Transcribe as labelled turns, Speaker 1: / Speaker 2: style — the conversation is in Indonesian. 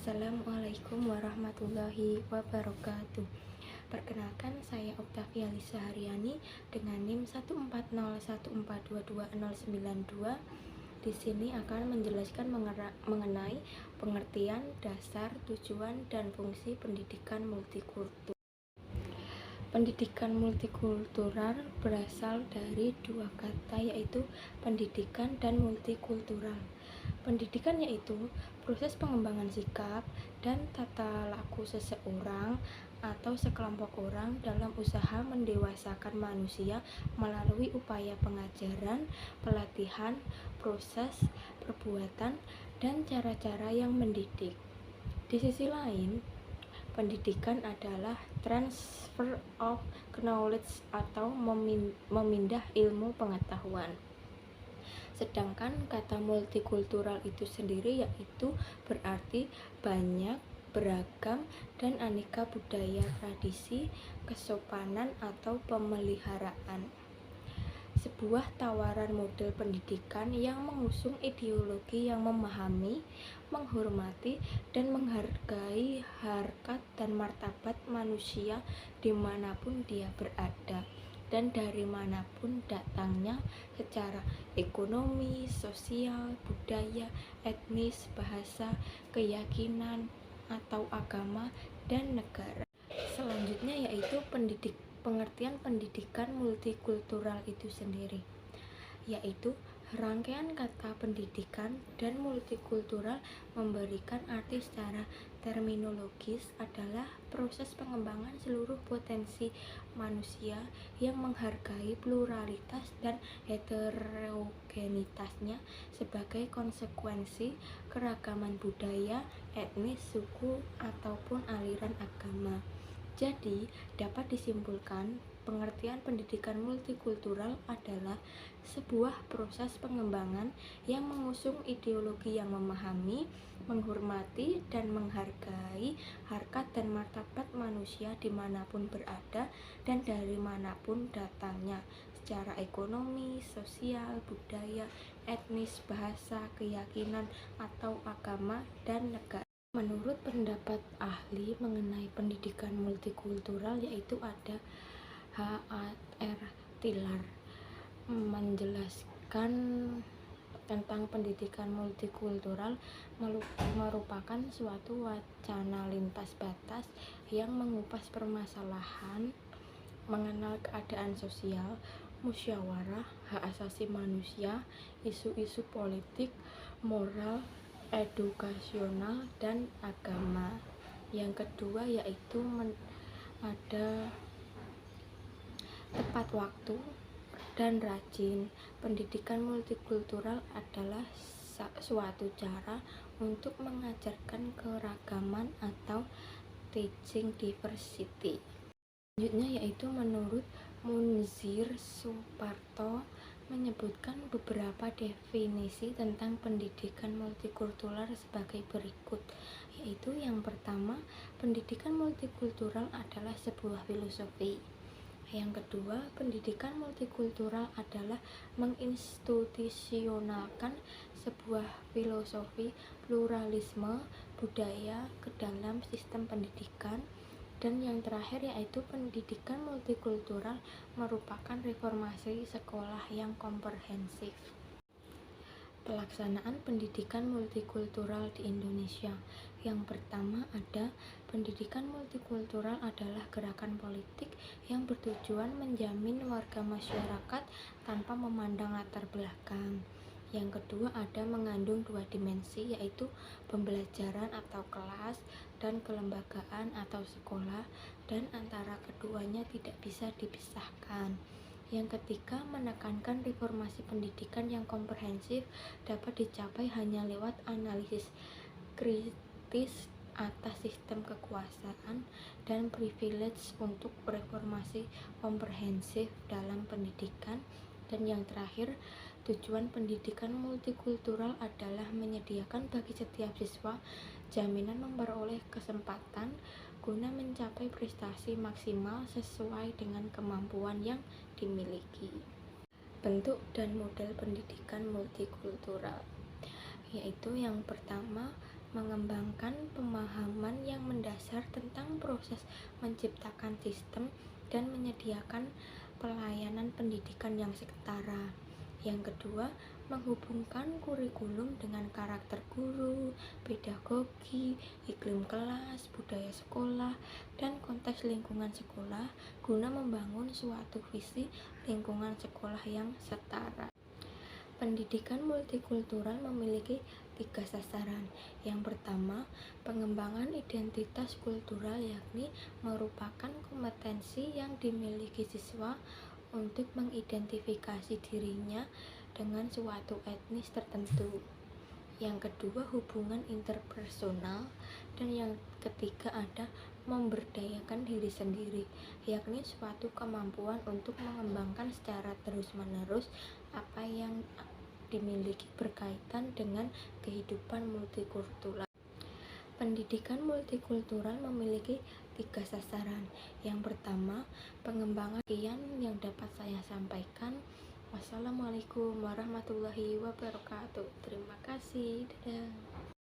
Speaker 1: Assalamualaikum warahmatullahi wabarakatuh. Perkenalkan, saya Oktavia Lisa Haryani dengan NIM 14014222092. Di sini akan menjelaskan mengenai pengertian, dasar, tujuan, dan fungsi pendidikan multikultural. Pendidikan multikultural berasal dari dua kata, yaitu pendidikan dan multikultural. Pendidikan yaitu proses pengembangan sikap dan tata laku seseorang atau sekelompok orang dalam usaha mendewasakan manusia melalui upaya pengajaran, pelatihan, proses, perbuatan, dan cara-cara yang mendidik. Di sisi lain, pendidikan adalah transfer of knowledge atau memindah ilmu pengetahuan. Sedangkan kata multikultural itu sendiri yaitu berarti banyak, beragam, dan aneka budaya, tradisi, kesopanan, atau pemeliharaan. Sebuah tawaran model pendidikan yang mengusung ideologi yang memahami, menghormati, dan menghargai harkat dan martabat manusia dimanapun dia berada dan dari manapun datangnya, secara ekonomi, sosial, budaya, etnis, bahasa, keyakinan, atau agama, dan negara. Selanjutnya yaitu pengertian pendidikan multikultural itu sendiri, yaitu rangkaian kata pendidikan dan multikultural memberikan arti secara terminologis adalah proses pengembangan seluruh potensi manusia yang menghargai pluralitas dan heterogenitasnya sebagai konsekuensi keragaman budaya, etnis, suku, ataupun aliran agama. Jadi, dapat disimpulkan pengertian pendidikan multikultural adalah sebuah proses pengembangan yang mengusung ideologi yang memahami, menghormati, dan menghargai harkat dan martabat manusia dimanapun berada dan dari manapun datangnya, secara ekonomi, sosial, budaya, etnis, bahasa, keyakinan, atau agama, dan negara. Menurut pendapat ahli mengenai pendidikan multikultural, yaitu ada H.A.R. Tiller, menjelaskan tentang pendidikan multikultural merupakan suatu wacana lintas batas yang mengupas permasalahan, mengenal keadaan sosial, musyawarah, hak asasi manusia, isu-isu politik, moral, edukasional, dan agama. Yang kedua yaitu ada tepat waktu dan rajin. Pendidikan multikultural adalah suatu cara untuk mengajarkan keragaman atau teaching diversity. Selanjutnya yaitu menurut Munzir Suparto menyebutkan beberapa definisi tentang pendidikan multikultural sebagai berikut, yaitu yang pertama, pendidikan multikultural adalah sebuah filosofi. Yang kedua, pendidikan multikultural adalah menginstitusionalkan sebuah filosofi pluralisme budaya ke dalam sistem pendidikan. Dan yang terakhir yaitu pendidikan multikultural merupakan reformasi sekolah yang komprehensif. Pelaksanaan pendidikan multikultural di Indonesia. Yang pertama ada pendidikan multikultural adalah gerakan politik yang bertujuan menjamin warga masyarakat tanpa memandang latar belakang. Yang kedua ada mengandung dua dimensi, yaitu pembelajaran atau kelas dan kelembagaan atau sekolah, dan antara keduanya tidak bisa dipisahkan. Yang ketiga, menekankan reformasi pendidikan yang komprehensif dapat dicapai hanya lewat analisis kritis atas sistem kekuasaan dan privilege untuk reformasi komprehensif dalam pendidikan. Dan yang terakhir, tujuan pendidikan multikultural adalah menyediakan bagi setiap siswa jaminan memperoleh kesempatan guna mencapai prestasi maksimal sesuai dengan kemampuan yang dimiliki. Bentuk dan model pendidikan multikultural, yaitu yang pertama, mengembangkan pemahaman mendasar tentang proses menciptakan sistem dan menyediakan pelayanan pendidikan yang setara. Yang kedua, menghubungkan kurikulum dengan karakter guru, pedagogi, iklim kelas, budaya sekolah, dan konteks lingkungan sekolah guna membangun suatu visi lingkungan sekolah yang setara. Pendidikan multikultural memiliki 3 sasaran. Yang pertama, pengembangan identitas kultural, yakni merupakan kompetensi yang dimiliki siswa untuk mengidentifikasi dirinya dengan suatu etnis tertentu. Yang kedua, hubungan interpersonal, dan yang ketiga ada memberdayakan diri sendiri, yakni suatu kemampuan untuk mengembangkan secara terus-menerus apa yang dimiliki berkaitan dengan kehidupan multikultural. Pendidikan multikultural memiliki 3 sasaran. Yang pertama, pengembangan yang dapat saya sampaikan. Wassalamualaikum warahmatullahi wabarakatuh. Terima kasih. Dadah.